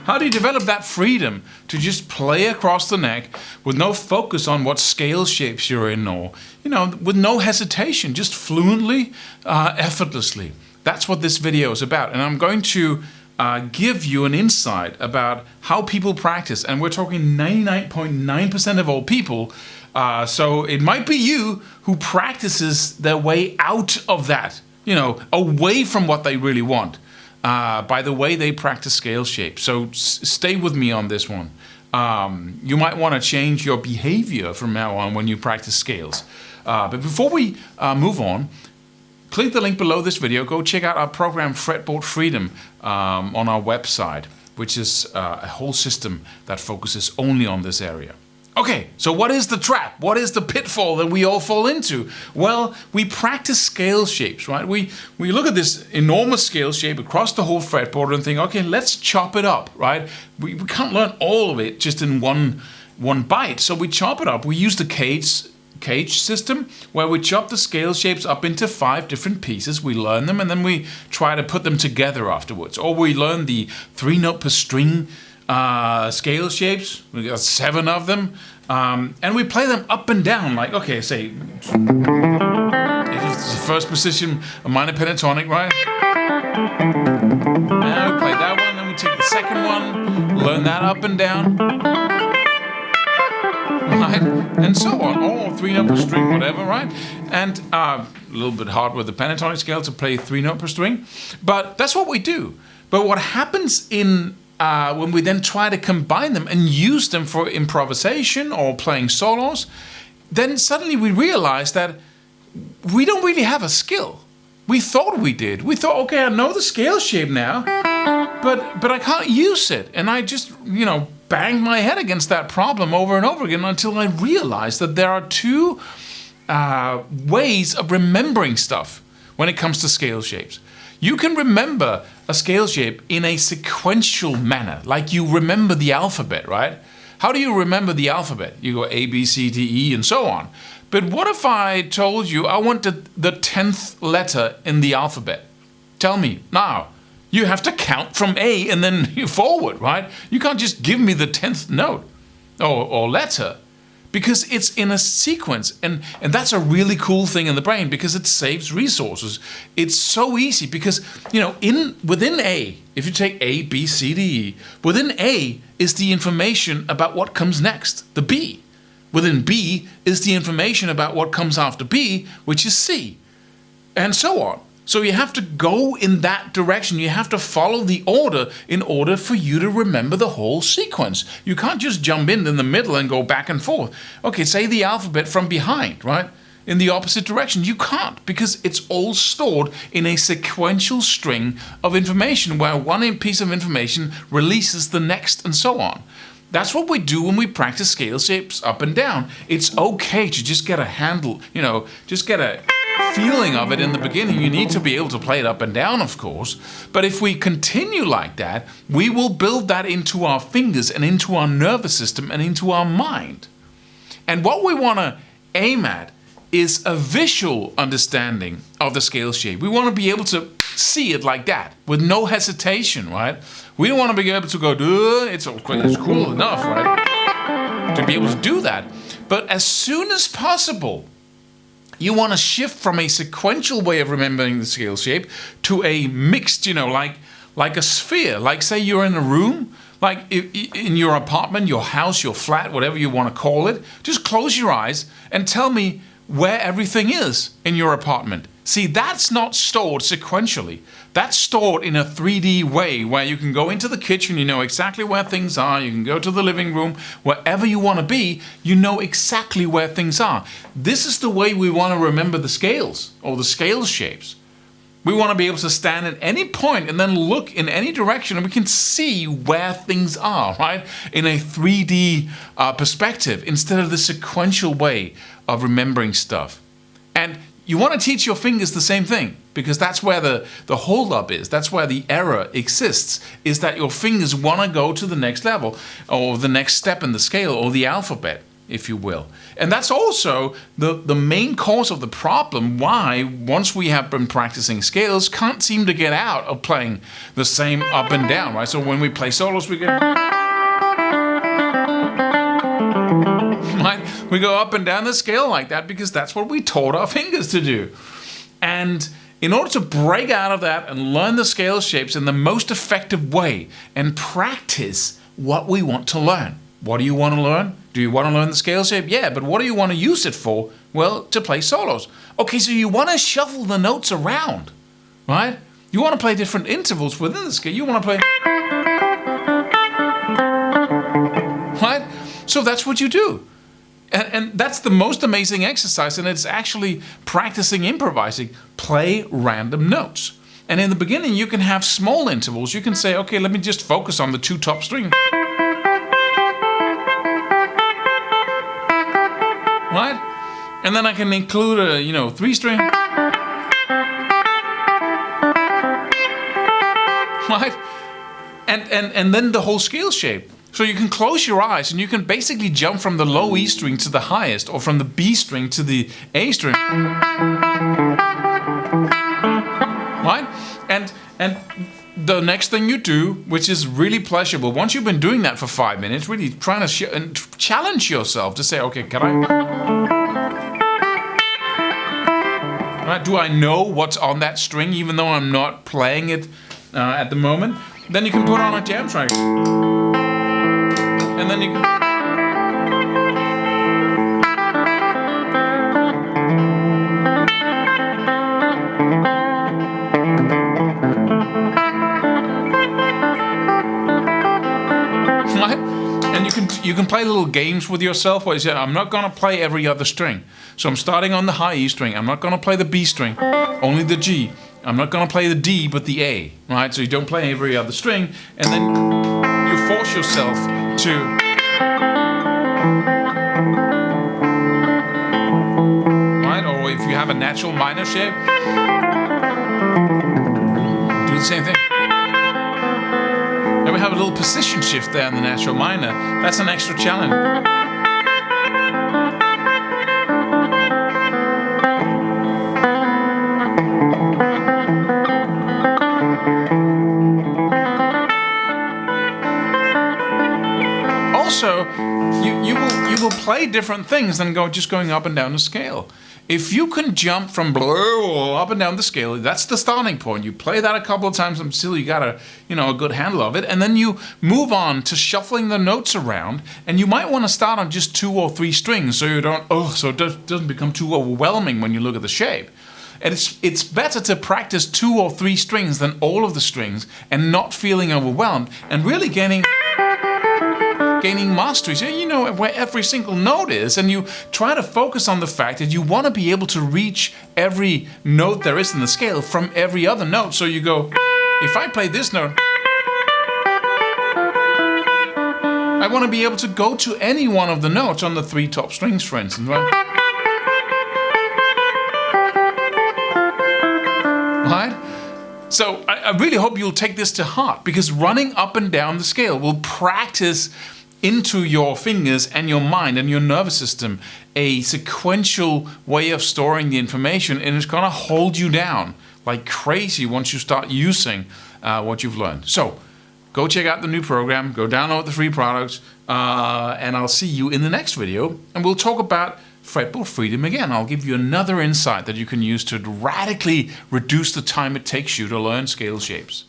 How do you develop that freedom to just play across the neck with no focus on what scale shapes you're in, or, with no hesitation, just fluently, effortlessly? That's what this video is about. And I'm going to give you an insight about how people practice. And we're talking 99.9% of all people. So it might be you who practices their way out of that, away from what they really want, by the way they practice scale shapes. So stay with me on this one. You might want to change your behavior from now on when you practice scales. But before we move on, click the link below this video. Go check out our program Fretboard Freedom on our website, which is a whole system that focuses only on this area. Okay, so what is the trap? What is the pitfall that we all fall into? Well, we practice scale shapes, right? We look at this enormous scale shape across the whole fretboard and think, okay, let's chop it up, right? We can't learn all of it just in one bite, so we chop it up. We use the cage system, where we chop the scale shapes up into 5 different pieces. We learn them, and then we try to put them together afterwards. Or we learn the 3-note per string scale shapes. We got 7 of them, and we play them up and down. Like, okay, say if it's the first position, a minor pentatonic, right? Now we play that one, then we take the second one, learn that up and down, right, and so on. Or 3-note per string, whatever, right? And a little bit hard with the pentatonic scale to play 3-note per string, but that's what we do. But what happens when we then try to combine them and use them for improvisation or playing solos, then suddenly we realize that we don't really have a skill. We thought we did. We thought, okay, I know the scale shape now, but I can't use it. And I just, banged my head against that problem over and over again until I realized that there are 2 ways of remembering stuff when it comes to scale shapes. You can remember a scale shape in a sequential manner, like you remember the alphabet, right? How do you remember the alphabet? You go A, B, C, D, E, and so on. But what if I told you I wanted the 10th letter in the alphabet? Tell me now. You have to count from A and then forward, right? You can't just give me the 10th note or letter, because it's in a sequence, and that's a really cool thing in the brain, because it saves resources. It's so easy because, within A, if you take A, B, C, D, E, within A is the information about what comes next, the B. Within B is the information about what comes after B, which is C, and so on. So you have to go in that direction. You have to follow the order in order for you to remember the whole sequence. You can't just jump in the middle and go back and forth. Okay, say the alphabet from behind, right? In the opposite direction. You can't, because it's all stored in a sequential string of information where one piece of information releases the next and so on. That's what we do when we practice scale shapes up and down. It's okay to just get a handle, just get a feeling of it in the beginning. You need to be able to play it up and down, of course. But if we continue like that, we will build that into our fingers and into our nervous system and into our mind. And what we want to aim at is a visual understanding of the scale shape. We want to be able to see it like that with no hesitation, right? We don't want to be able to go, it's cool enough, right? To be able to do that. But as soon as possible, you want to shift from a sequential way of remembering the scale shape to a mixed, like a sphere. Like, say you're in a room, like in your apartment, your house, your flat, whatever you want to call it. Just close your eyes and tell me where everything is in your apartment. See, that's not stored sequentially. That's stored in a 3D way where you can go into the kitchen, you know exactly where things are. You can go to the living room, wherever you want to be, you know exactly where things are. This is the way we want to remember the scales or the scale shapes. We want to be able to stand at any point and then look in any direction, and we can see where things are, right? In a 3D perspective, instead of the sequential way of remembering stuff. And you want to teach your fingers the same thing, because that's where the hold-up is. That's where the error exists, is that your fingers want to go to the next level or the next step in the scale or the alphabet. if you will. And that's also the main cause of the problem why, once we have been practicing scales, can't seem to get out of playing the same up and down, right? So when we play solos, we go... right? We go up and down the scale like that because that's what we taught our fingers to do. And in order to break out of that and learn the scale shapes in the most effective way and practice what we want to learn. What do you want to learn? Do you want to learn the scale shape? Yeah, but what do you want to use it for? Well, to play solos. Okay, so you want to shuffle the notes around, right? You want to play different intervals within the scale. You want to play... right? So that's what you do. And that's the most amazing exercise, and it's actually practicing improvising. Play random notes. And in the beginning, you can have small intervals. You can say, okay, let me just focus on the 2 top strings. Right? And then I can include a, 3 string. Right? And then the whole scale shape. So you can close your eyes and you can basically jump from the low E string to the highest, or from the B string to the A string. Right? And the next thing you do, which is really pleasurable, once you've been doing that for 5 minutes, really trying to challenge yourself to say, okay, can I... right, do I know what's on that string even though I'm not playing it at the moment? Then you can put on a jam track. And then you can... right? And you can play little games with yourself where you say, I'm not going to play every other string. So I'm starting on the high E string. I'm not going to play the B string, only the G. I'm not going to play the D, but the A, right? So you don't play every other string, and then you force yourself to... right? Or if you have a natural minor shape, do the same thing. Then we have a little position shift there in the natural minor. That's an extra challenge. Also, you will play different things than just going up and down the scale. If you can jump from up and down the scale, that's the starting point. You play that a couple of times until you got a good handle of it, and then you move on to shuffling the notes around. And you might want to start on just 2 or 3 strings, so you don't so it doesn't become too overwhelming when you look at the shape. And it's better to practice 2 or 3 strings than all of the strings and not feeling overwhelmed and really gaining mastery. So you know where every single note is, and you try to focus on the fact that you want to be able to reach every note there is in the scale from every other note. So you go, if I play this note, I want to be able to go to any one of the notes on the 3 top strings, for instance, right? Right? So I really hope you'll take this to heart, because running up and down the scale will practice into your fingers and your mind and your nervous system a sequential way of storing the information, and it's going to hold you down like crazy once you start using what you've learned. So go check out the new program, go download the free products, and I'll see you in the next video, and we'll talk about fretboard freedom again. I'll give you another insight that you can use to radically reduce the time it takes you to learn scale shapes.